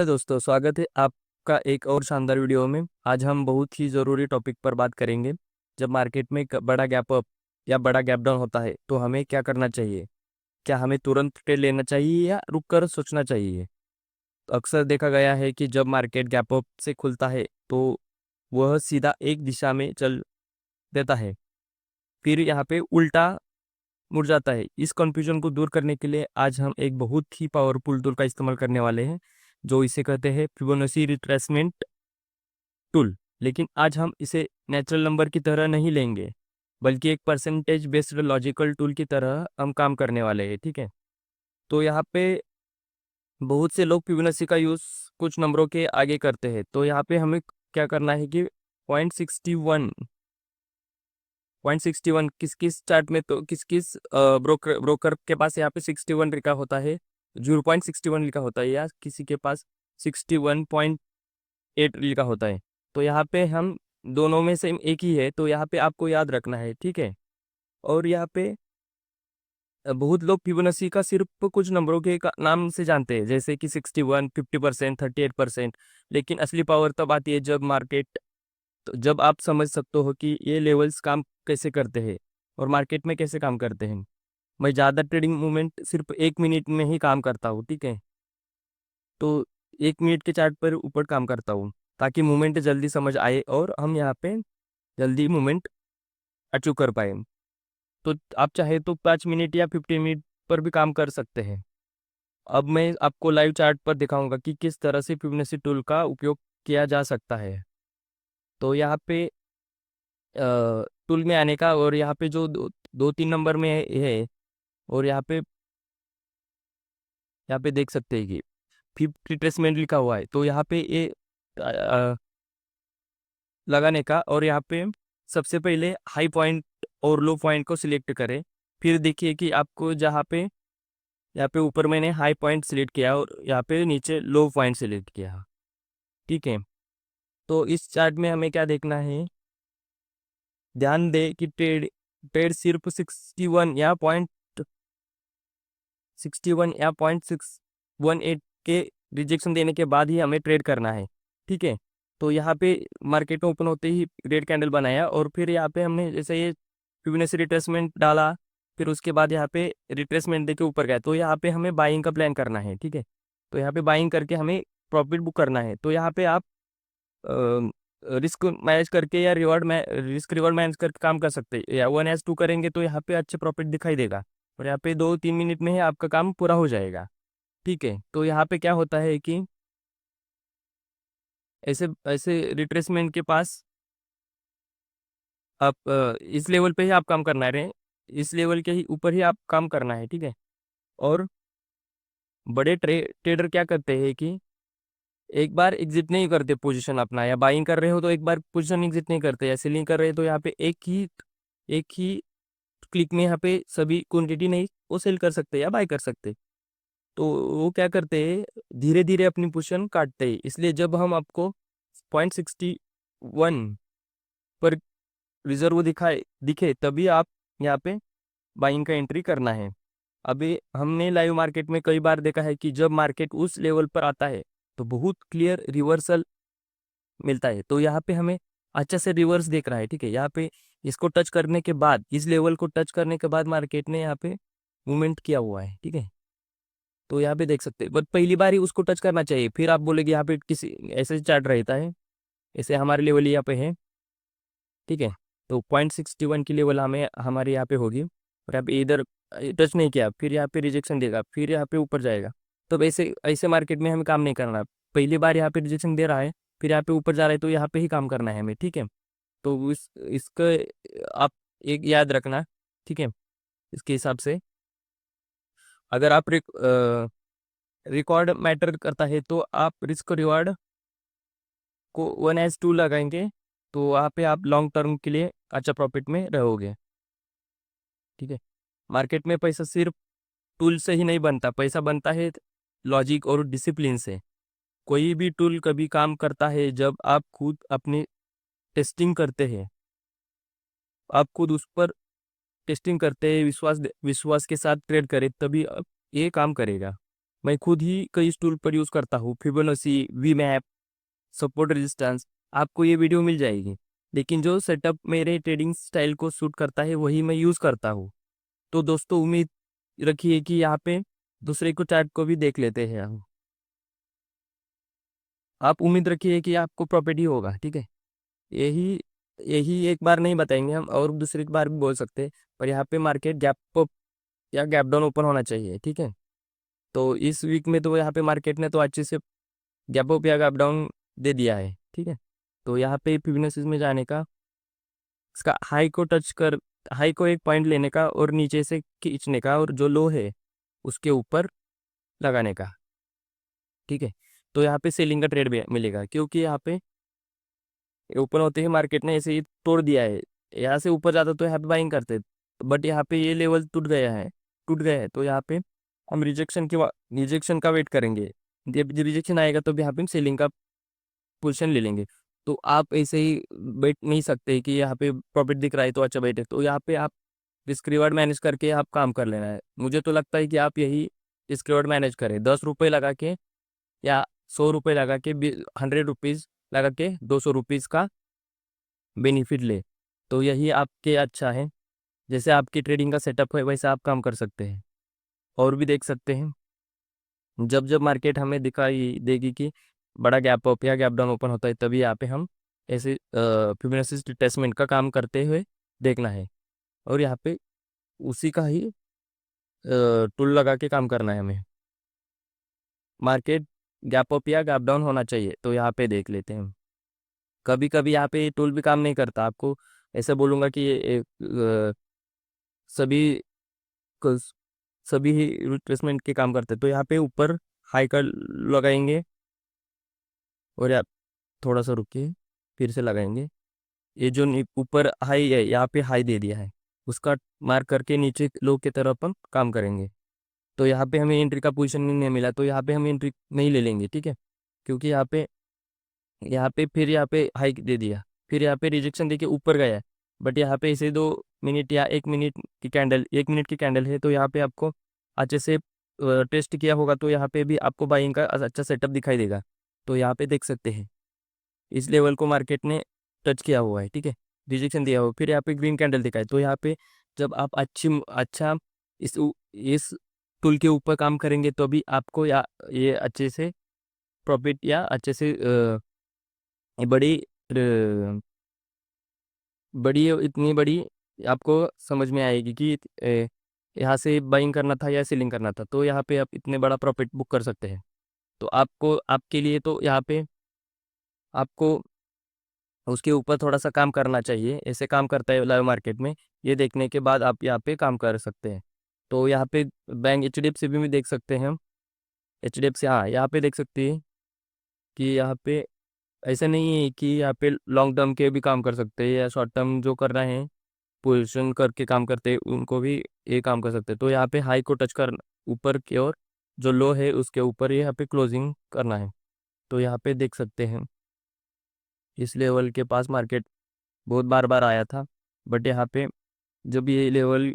दोस्तों, स्वागत है आपका एक और शानदार वीडियो में। आज हम बहुत ही ज़रूरी टॉपिक पर बात करेंगे। जब मार्केट में एक बड़ा गैप अप या बड़ा गैप डाउन होता है तो हमें क्या करना चाहिए। क्या हमें तुरंत ट्रेड लेना चाहिए या रुक कर सोचना चाहिए। तो अक्सर देखा गया है कि जब मार्केट गैप अप से खुलता है तो वह सीधा एक दिशा में चल देता है, फिर यहाँ पे उल्टा मुड़ जाता है। इस कंफ्यूजन को दूर करने के लिए आज हम एक बहुत ही पावरफुल टूल का इस्तेमाल करने वाले हैं, जो इसे कहते हैं फिबोनाची रिट्रेसमेंट टूल। लेकिन आज हम इसे नेचुरल नंबर की तरह नहीं लेंगे, बल्कि एक परसेंटेज बेस्ड लॉजिकल टूल की तरह हम काम करने वाले हैं। ठीक है। तो यहाँ पे बहुत से लोग फिबोनाची का यूज़ कुछ नंबरों के आगे करते हैं। तो यहाँ पे हमें क्या करना है कि 0.61 किस किस चार्ट में, तो किस किस ब्रोकर के पास यहाँ पे 61 लिखा होता है, 0.61 लिखा होता है, या किसी के पास 61.8 लिखा होता है। तो यहाँ पे हम दोनों में से एक ही है, तो यहाँ पे आपको याद रखना है। ठीक है। और यहाँ पे बहुत लोग फिबोनाची का सिर्फ कुछ नंबरों के नाम से जानते हैं, जैसे कि 61, 50%, 38%। लेकिन असली पावर तब आती है जब मार्केट, तो जब आप समझ सकते हो कि ये लेवल्स काम कैसे करते हैं और मार्केट में कैसे काम करते हैं। मैं ज़्यादा ट्रेडिंग मूवमेंट सिर्फ 1 मिनट में ही काम करता हूँ। ठीक है। तो 1 मिनट के चार्ट पर ऊपर काम करता हूँ, ताकि मूवमेंट जल्दी समझ आए और हम यहाँ पे जल्दी मूवमेंट अचीव कर पाए। तो आप चाहे तो 5 मिनट या 15 मिनट पर भी काम कर सकते हैं। अब मैं आपको लाइव चार्ट पर दिखाऊंगा कि किस तरह से फिबोनाची टूल का उपयोग किया जा सकता है। तो यहाँ पे टूल में आने का, और यहाँ पे जो दो तीन नंबर में है, और यहाँ पे देख सकते हैं कि फिफ्थ रिट्रेसमेंट लिखा हुआ है। तो यहाँ पे ये लगाने का, और यहाँ पे सबसे पहले हाई पॉइंट और लो पॉइंट को सिलेक्ट करें। फिर देखिए कि आपको जहाँ पे, यहाँ पे ऊपर मैंने हाई पॉइंट सिलेक्ट किया और यहाँ पे नीचे लो पॉइंट सिलेक्ट किया। ठीक है। तो इस चार्ट में हमें क्या देखना है, ध्यान दे कि ट्रेड ट्रेड सिर्फ 61 या 0.618 के रिजेक्शन देने के बाद ही हमें ट्रेड करना है। ठीक है। तो यहाँ पे मार्केट में ओपन होते ही रेड कैंडल बनाया, और फिर यहाँ पे हमने जैसे ये फिबोनाची रिट्रेसमेंट डाला, फिर उसके बाद यहाँ पे रिट्रेसमेंट देके ऊपर गया। तो यहाँ पे हमें बाइंग का प्लान करना है। ठीक है। तो यहाँ पे बाइंग करके हमें प्रॉफिट बुक करना है। तो यहाँ पे आप रिस्क मैनेज करके या रिस्क रिवॉर्ड मैनेज करके काम कर सकते हैं, या 1:2 करेंगे तो यहाँ पे अच्छे प्रॉफिट दिखाई देगा, और यहाँ पे 2-3 मिनट में ही आपका काम पूरा हो जाएगा। ठीक है। तो यहाँ पे क्या होता है कि ऐसे ऐसे रिट्रेसमेंट के पास आप इस लेवल पे ही आप काम करना है, इस लेवल के ही ऊपर ही आप काम करना है। ठीक है। और बड़े ट्रेडर क्या करते हैं कि एक बार एग्जिट नहीं करते पोजीशन अपना, या बाइंग कर रहे हो तो एक बार पोजीशन एग्जिट नहीं करते, या सेलिंग कर रहे हो तो यहाँ पे एक ही क्लिक में यहाँ पे सभी क्वांटिटी नहीं वो सेल कर सकते या बाय कर सकते। तो वो क्या करते हैं, धीरे धीरे अपनी पोजीशन काटते हैं। इसलिए जब हम आपको 0.61 पर रिजर्व दिखे तभी आप यहाँ पे बाइंग का एंट्री करना है। अभी हमने लाइव मार्केट में कई बार देखा है कि जब मार्केट उस लेवल पर आता है तो बहुत क्लियर रिवर्सल मिलता है। तो यहाँ पे हमें अच्छा से रिवर्स देख रहा है। ठीक है। यहाँ पे इसको टच करने के बाद, इस लेवल को टच करने के बाद मार्केट ने यहाँ पे मूवमेंट किया हुआ है। ठीक है। तो यहाँ पे देख सकते हैं, बट पहली बार ही उसको टच करना चाहिए। फिर आप बोलेगे यहाँ पे किसी ऐसे चार्ट रहता है, ऐसे हमारे लेवल यहाँ पे है। ठीक है। तो 0.61 की लेवल हमारे यहाँ पे होगी, और यहाँ पे इधर टच नहीं किया, फिर यहाँ पे रिजेक्शन देगा, फिर यहाँ पे ऊपर जाएगा। तो ऐसे ऐसे मार्केट में हमें काम नहीं करना। पहली बार यहाँ पे रिजेक्शन दे रहा है, फिर यहाँ पे ऊपर जा रहा है, तो यहाँ पे ही काम करना है हमें। ठीक है। तो इसका आप एक याद रखना। ठीक है। इसके हिसाब से अगर आप रिकॉर्ड मैटर करता है तो आप रिस्क रिवार्ड को 1:2 लगाएंगे, तो वहाँ पे आप लॉन्ग टर्म के लिए अच्छा प्रॉफिट में रहोगे। ठीक है। मार्केट में पैसा सिर्फ टूल से ही नहीं बनता, पैसा बनता है लॉजिक और डिसिप्लिन से। कोई भी टूल कभी काम करता है जब आप खुद अपनी टेस्टिंग करते हैं, आप खुद उस पर टेस्टिंग करते हैं, विश्वास विश्वास के साथ ट्रेड करें, तभी अब ये काम करेगा। मैं खुद ही कई टूल पर यूज़ करता हूँ, फिबोनाची, वीमैप, सपोर्ट रेजिस्टेंस, आपको ये वीडियो मिल जाएगी। लेकिन जो सेटअप मेरे ट्रेडिंग स्टाइल को सूट करता है वही मैं यूज़ करता हूँ। तो दोस्तों उम्मीद रखिए कि यहाँ पे दूसरे को चार्ट को भी देख लेते हैं हम। आप उम्मीद रखिए कि आपको प्रॉफिट ही होगा, ठीक है। यही यही एक बार नहीं बताएंगे हम, और दूसरी बार भी बोल सकते हैं। पर यहाँ पे मार्केट गैप अप या गैप डाउन ओपन होना चाहिए, ठीक है। तो इस वीक में तो यहाँ पे मार्केट ने तो अच्छे से गैप अप या गैप डाउन दे दिया है, ठीक है। तो यहाँ पे फिबोनाची में जाने का, इसका हाई को टच कर, हाई को एक पॉइंट लेने का और नीचे से खींचने का, और जो लो है उसके ऊपर लगाने का, ठीक है। तो यहाँ पे सेलिंग का ट्रेड भी मिलेगा, क्योंकि यहाँ पे ओपन होते ही मार्केट ने ऐसे ही तोड़ दिया है। यहाँ से ऊपर जाता तो यहाँ पे बाइंग करते, बट यहाँ पे ये लेवल टूट गया है। तो यहाँ पे हम रिजेक्शन का वेट करेंगे। जब रिजेक्शन आएगा तो भी यहाँ पे हम सेलिंग का पोजीशन ले लेंगे। तो आप ऐसे ही बैठ नहीं सकते कि यहाँ पे प्रॉफिट दिख रहा है तो अच्छा बैठे। तो यहाँ पे आप रिस्क रिवार्ड मैनेज करके आप काम कर लेना है। मुझे तो लगता है कि आप यही रिस्क रिवार्ड मैनेज करें, 10 रुपये लगा के या 100 रुपये लगा के, 100 रुपीज़ लगा के 200 रुपीज़ का बेनिफिट ले। तो यही आपके अच्छा है। जैसे आपकी ट्रेडिंग का सेटअप है वैसे आप काम कर सकते हैं। और भी देख सकते हैं, जब जब मार्केट हमें दिखाई देगी कि बड़ा गैप अप या गैप डाउन ओपन होता है, तभी यहाँ पे हम ऐसे फिबोनाची रिट्रेसमेंट का काम करते हुए देखना है। और यहाँ पे उसी का ही टूल लगा के काम करना है हमें। मार्केट गैप अप या गैप डाउन होना चाहिए, तो यहाँ पे देख लेते हैं। कभी कभी यहाँ पे टूल भी काम नहीं करता, आपको ऐसे बोलूँगा कि ये सभी सभी ही रिट्रेसमेंट के काम करते हैं। तो यहाँ पे ऊपर हाई का लगाएंगे, और यहाँ थोड़ा सा रुकिए, फिर से लगाएंगे। ये जो ऊपर हाई है, यहाँ पे हाई दे दिया है, उसका मार्क करके नीचे लो की तरफ अपन काम करेंगे। तो यहाँ पे हमें एंट्री का पोजीशन नहीं मिला, तो यहाँ पे हम एंट्री नहीं ले लेंगे, ठीक है। क्योंकि यहाँ पे फिर यहाँ पे हाई दे दिया, फिर यहाँ पे रिजेक्शन देके ऊपर गया है। बट यहाँ पे इसे 2 मिनट या 1 मिनट की कैंडल है, तो यहाँ पे आपको अच्छे से टेस्ट किया होगा, तो यहाँ पे भी आपको बाइंग का अच्छा सेटअप दिखाई देगा। तो यहाँ पे देख सकते हैं इस लेवल को मार्केट ने टच किया हुआ है, ठीक है, रिजेक्शन दिया हुआ, फिर यहाँ पे ग्रीन कैंडल दिखा है। तो यहाँ पे जब आप अच्छा इस टूल के ऊपर काम करेंगे तो भी आपको या ये अच्छे से प्रॉफिट या अच्छे से बड़ी बड़ी इतनी बड़ी आपको समझ में आएगी कि यहाँ से बाइंग करना था या सेलिंग करना था। तो यहाँ पे आप इतने बड़ा प्रॉफिट बुक कर सकते हैं। तो आपको आपके लिए तो यहाँ पे आपको उसके ऊपर थोड़ा सा काम करना चाहिए। ऐसे काम करता है लाइव मार्केट में, ये देखने के बाद आप यहाँ पे काम कर सकते हैं। तो यहाँ पे बैंक HDFC भी देख सकते हैं हम। HDFC, हाँ, यहाँ पे देख सकते हैं कि यहाँ पे ऐसा नहीं है कि यहाँ पे लॉन्ग टर्म के भी काम कर सकते हैं या शॉर्ट टर्म जो कर रहे हैं पोजिशन करके काम करते हैं उनको भी ये काम कर सकते हैं। तो यहाँ पे हाई को टच कर ऊपर की ओर, जो लो है उसके ऊपर यहाँ पे क्लोजिंग करना है। तो यहाँ पे देख सकते हैं इस लेवल के पास मार्केट बहुत बार बार आया था, बट यहाँ पे जब ये लेवल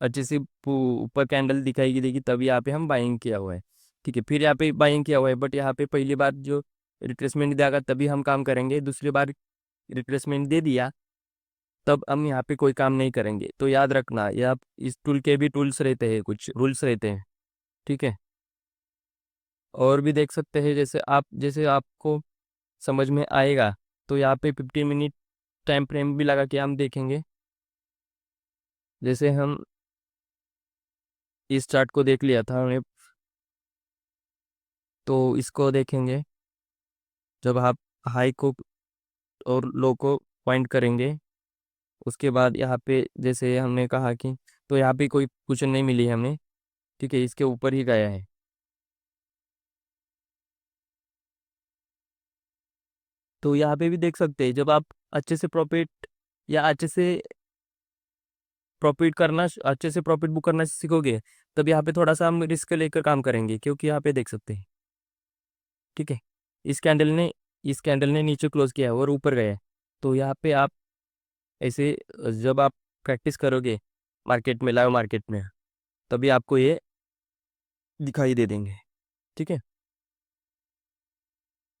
अच्छे से ऊपर कैंडल दिखाई देगी तभी यहाँ पे हम बाइंग किया हुआ है, ठीक है। फिर यहाँ पे बाइंग किया हुआ है, बट यहाँ पे पहली बार जो रिट्रेसमेंट देगा तभी हम काम करेंगे। दूसरी बार रिट्रेसमेंट दे दिया तब हम यहाँ पे कोई काम नहीं करेंगे। तो याद रखना, ये आप इस टूल के भी टूल्स रहते हैं, कुछ रूल्स रहते हैं, ठीक है। और भी देख सकते हैं, जैसे आपको समझ में आएगा। तो यहाँ पे 15 मिनट टाइम फ्रेम भी लगा के हम देखेंगे। जैसे हम इस चार्ट को देख लिया था हमने, तो इसको देखेंगे। जब आप हाई को और लो को पॉइंट करेंगे, उसके बाद यहाँ पे जैसे हमने कहा कि, तो यहाँ पे कोई क्वेश्चन नहीं मिली है हमें, ठीक है, इसके ऊपर ही गया है। तो यहाँ पे भी देख सकते हैं, जब आप अच्छे से प्रॉफिट या अच्छे से प्रॉफिट बुक करना सीखोगे, तब यहाँ पे थोड़ा सा हम रिस्क लेकर काम करेंगे। क्योंकि यहाँ पे देख सकते हैं, ठीक है, इस कैंडल ने इस कैंडल ने नीचे क्लोज किया है और ऊपर गया है। तो यहाँ पे आप ऐसे जब आप प्रैक्टिस करोगे मार्केट में, लाइव मार्केट में, तभी आपको ये दिखाई दे देंगे। ठीक है।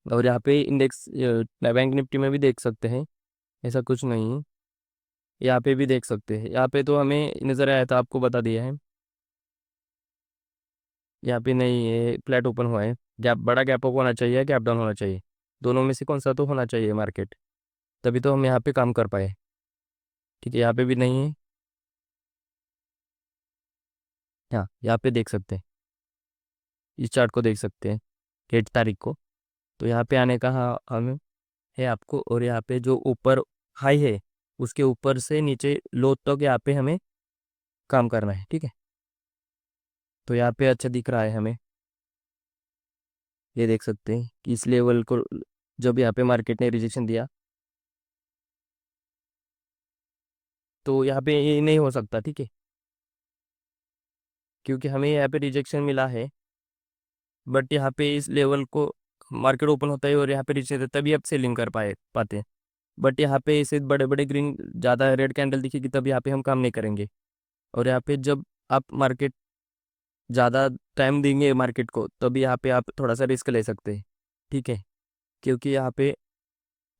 और यहाँ पे इंडेक्स बैंक निफ्टी में भी देख सकते हैं, ऐसा कुछ नहीं है। यहाँ पे भी देख सकते हैं, यहाँ पे तो हमें नज़र आया था, आपको बता दिया है। यहाँ पे नहीं, ये फ्लैट ओपन हुआ है। गैप, बड़ा गैप अप होना चाहिए, गैप डाउन होना चाहिए, दोनों में से कौन सा तो होना चाहिए मार्केट, तभी तो हम यहाँ पे काम कर पाए। ठीक है, यहाँ पे भी नहीं है। हाँ, यहाँ पे देख सकते हैं, इस चार्ट को देख सकते हैं 8 तारीख को। तो यहाँ पे आने का हमें है आपको, और यहाँ पे जो ऊपर हाई है उसके ऊपर से नीचे लो तक यहाँ पे हमें काम करना है। ठीक है, तो यहाँ पे अच्छा दिख रहा है हमें, ये देख सकते हैं कि इस लेवल को जब यहाँ पे मार्केट ने रिजेक्शन दिया, तो यहाँ पे ये नहीं हो सकता। ठीक है, क्योंकि हमें यहाँ पे रिजेक्शन मिला है, बट यहाँ पे इस लेवल को मार्केट ओपन होता है और यहाँ पे रिजेक्शन देता है, तभी आप सेलिंग कर पाते हैं। बट यहाँ पे इसे बड़े बड़े ग्रीन ज़्यादा रेड कैंडल दिखेगी तब यहाँ पे हम काम नहीं करेंगे। और यहाँ पे जब आप मार्केट ज़्यादा टाइम देंगे मार्केट को, तभी यहाँ पे आप थोड़ा सा रिस्क ले सकते हैं। ठीक है, क्योंकि यहाँ पे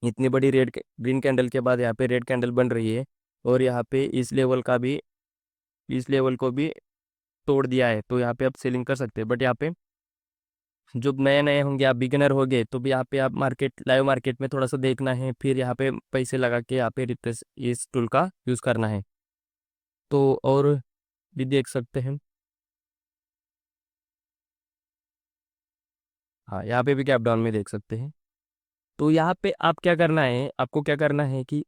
इतनी बड़ी रेड ग्रीन कैंडल के बाद यहाँ पे रेड कैंडल बन रही है, और यहाँ पे इस लेवल को भी तोड़ दिया है, तो यहाँ पे आप सेलिंग कर सकते हैं। बट यहाँ पे जब नए नए होंगे, आप बिगिनर होंगे, तो भी यहाँ पे आप लाइव मार्केट में थोड़ा सा देखना है, फिर यहाँ पे पैसे लगा के यहाँ पे रिप्लेस इस टूल का यूज़ करना है। तो और भी देख सकते हैं, हाँ यहाँ पे भी कैप डाउन में देख सकते हैं। तो यहाँ पे आप क्या करना है, आपको क्या करना है कि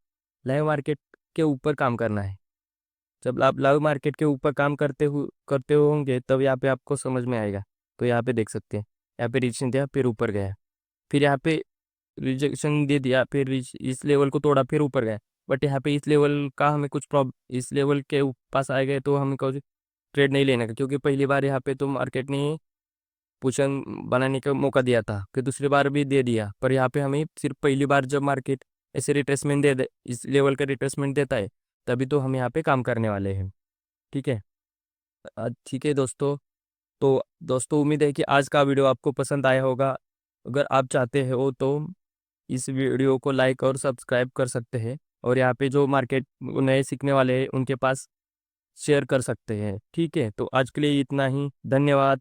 लाइव मार्केट के ऊपर काम करना है। जब आप लाइव मार्केट के ऊपर काम करते होंगे, तब यहाँ पे आपको समझ में आएगा। तो यहाँ पे देख सकते हैं, यहाँ पे रिजेक्शन दिया, फिर ऊपर गया, फिर यहाँ पे रिजेक्शन दे दिया, फिर इस लेवल को तोड़ा, फिर ऊपर गया। बट यहाँ पे इस लेवल का हमें कुछ प्रॉब्लम, इस लेवल के पास आ गए तो हमें कोई ट्रेड नहीं लेना का, क्योंकि पहली बार यहाँ पे तो मार्केट ने पोजीशन बनाने का मौका दिया था, फिर दूसरी बार भी दे दिया, पर यहाँ पे हमें सिर्फ पहली बार जब मार्केट ऐसे रिट्रेसमेंट इस लेवल का रिट्रेसमेंट देता है, तभी तो हम यहाँ पे काम करने वाले हैं। ठीक है। ठीक है दोस्तों, तो दोस्तों उम्मीद है कि आज का वीडियो आपको पसंद आया होगा। अगर आप चाहते हो तो इस वीडियो को लाइक और सब्सक्राइब कर सकते हैं, और यहाँ पे जो मार्केट नए सीखने वाले हैं उनके पास शेयर कर सकते हैं। ठीक है, तो आज के लिए इतना ही, धन्यवाद।